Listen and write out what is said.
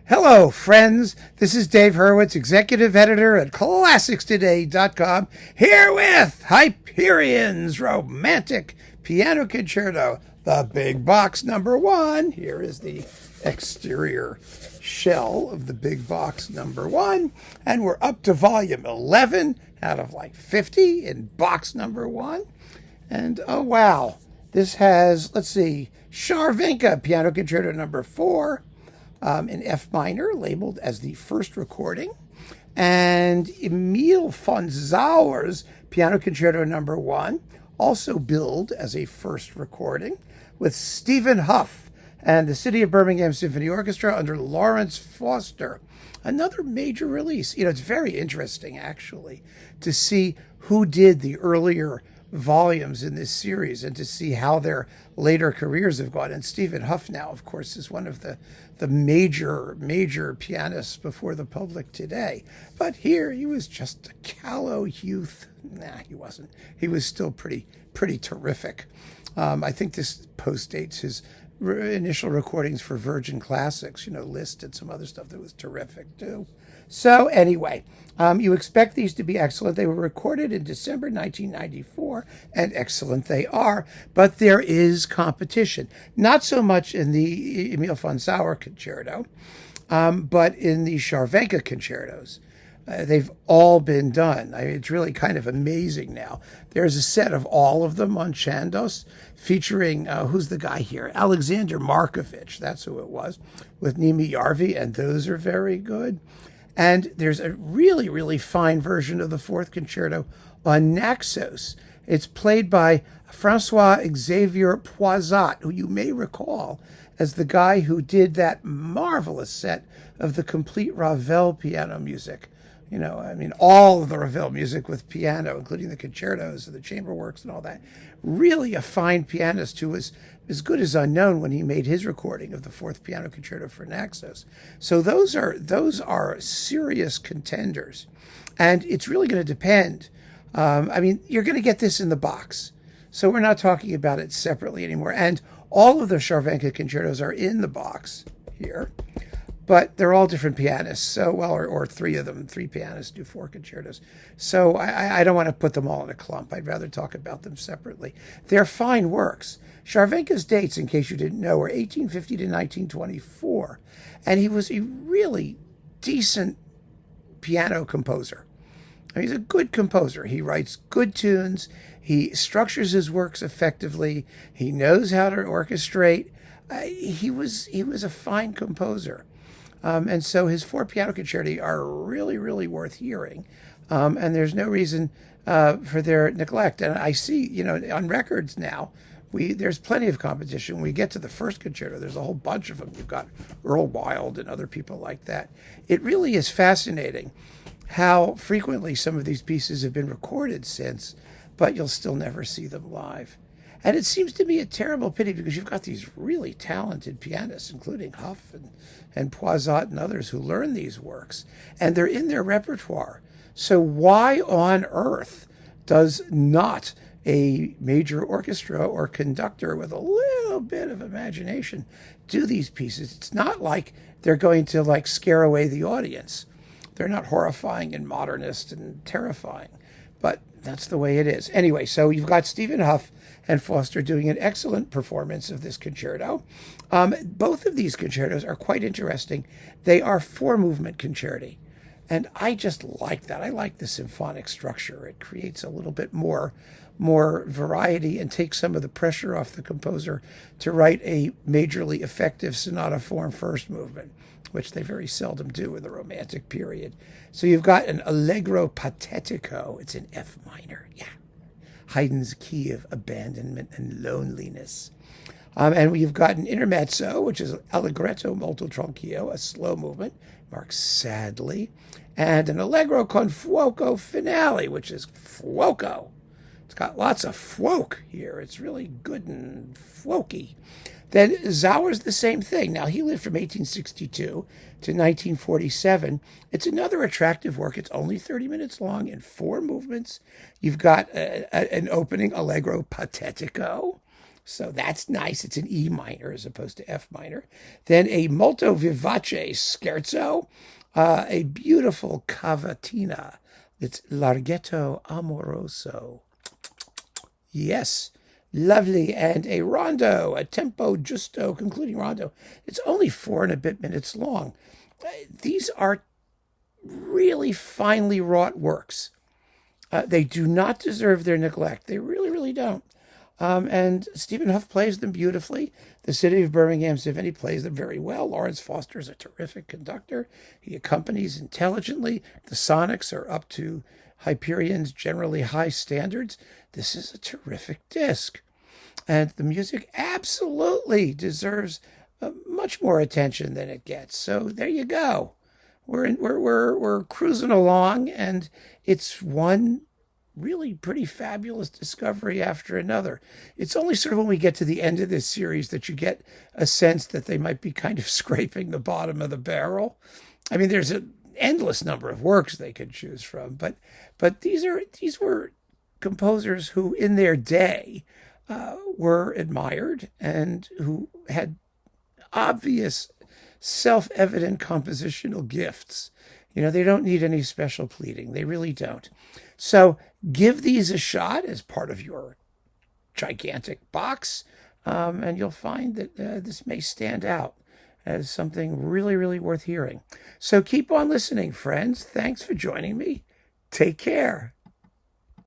Hello, friends. This is Dave Hurwitz, executive editor at ClassicsToday.com, here with Hyperion's romantic piano concerto, the big box number one. Here is the exterior shell of the big box number one, and we're up to volume 11 out of like 50 in box number one. And oh wow, this has, let's see, Scharwenka piano concerto number 4, in F minor, labeled as the first recording, and Emil von Sauer's piano concerto number 1, also billed as a first recording, with Stephen Hough and the City of Birmingham Symphony Orchestra under Lawrence Foster. Another major release. You know, it's very interesting, actually, to see who did the earlier volumes in this series and to see how their later careers have gone. And Stephen Hough now, of course, is one of the major pianists before the public today. But here he was just a callow youth. Nah, he wasn't. He was still pretty terrific. I think this postdates his initial recordings for Virgin Classics, Liszt and some other stuff that was terrific too. So anyway, you expect these to be excellent. They were recorded in December 1994, and excellent they are, but there is competition. Not so much in the Emil von Sauer concerto, but in the Scharwenka concertos. They've all been done. It's really kind of amazing now. There's a set of all of them on Chandos featuring, who's the guy here? Alexander Markovich, that's who it was, with Nimi Yarvi, and those are very good. And there's a really fine version of the fourth concerto on Naxos. It's played by Francois Xavier Poisat, who you may recall as the guy who did that marvelous set of the complete Ravel piano music. All of the Ravel music with piano, including the concertos and the chamber works and all that. Really a fine pianist who was as good as unknown when he made his recording of the fourth piano concerto for Naxos. So those are serious contenders. And it's really going to depend. You're going to get this in the box. So we're not talking about it separately anymore. And all of the Scharwenka concertos are in the box here. But they're all different pianists, or three of them. 3 pianists do 4 concertos. So I don't want to put them all in a clump. I'd rather talk about them separately. They're fine works. Scharwenka's dates, in case you didn't know, were 1850 to 1924. And he was a really decent piano composer. He's a good composer. He writes good tunes. He structures his works effectively. He knows how to orchestrate. He was a fine composer. And so his 4 piano concerti are really worth hearing. And there's no reason for their neglect. And I see, on records now, there's plenty of competition. When we get to the first concerto, there's a whole bunch of them. You've got Earl Wild and other people like that. It really is fascinating how frequently some of these pieces have been recorded since, but you'll still never see them live. And it seems to me a terrible pity because you've got these really talented pianists, including Hough and Poisat and others who learn these works, and they're in their repertoire. So why on earth does not a major orchestra or conductor with a little bit of imagination do these pieces? It's not like they're going to scare away the audience. They're not horrifying and modernist and terrifying, but that's the way it is. Anyway, so you've got Stephen Hough and Foster doing an excellent performance of this concerto. Both of these concertos are quite interesting. They are 4-movement concerti, and I just like that. I like the symphonic structure. It creates a little bit more variety and takes some of the pressure off the composer to write a majorly effective sonata form first movement, which they very seldom do in the Romantic period. So you've got an Allegro Patetico. It's in F minor. Yeah. Haydn's key of abandonment and loneliness. And we've got an intermezzo, which is Allegretto molto tranquillo, a slow movement, marked sadly, and an Allegro con fuoco finale, which is fuoco. It's got lots of fuoco here. It's really good and fuoky. Then Sauer's the same thing. Now, he lived from 1862 to 1947. It's another attractive work. It's only 30 minutes long in 4 movements. You've got an opening Allegro Patetico, So that's nice. It's an E minor as opposed to F minor. Then a molto vivace scherzo, a beautiful cavatina. It's larghetto amoroso. Yes, lovely. And a rondo, a tempo giusto, concluding rondo. It's only 4 and a bit minutes long. These are really finely wrought works. They do not deserve their neglect. They really, really don't. And Stephen Hough plays them beautifully. The City of Birmingham Symphony plays them very well. Lawrence Foster is a terrific conductor. He accompanies intelligently. The sonics are up to Hyperion's generally high standards. This is a terrific disc. And the music absolutely deserves much more attention than it gets. So there you go. We're cruising along, and it's one really pretty fabulous discovery after another. It's only sort of when we get to the end of this series that you get a sense that they might be kind of scraping the bottom of the barrel. I mean, there's an endless number of works they could choose from, but these were composers who, in their day, were admired and who had obvious, self-evident compositional gifts. You know, they don't need any special pleading. They really don't. So give these a shot as part of your gigantic box, and you'll find that this may stand out as something really, really worth hearing. So keep on listening, friends. Thanks for joining me. Take care.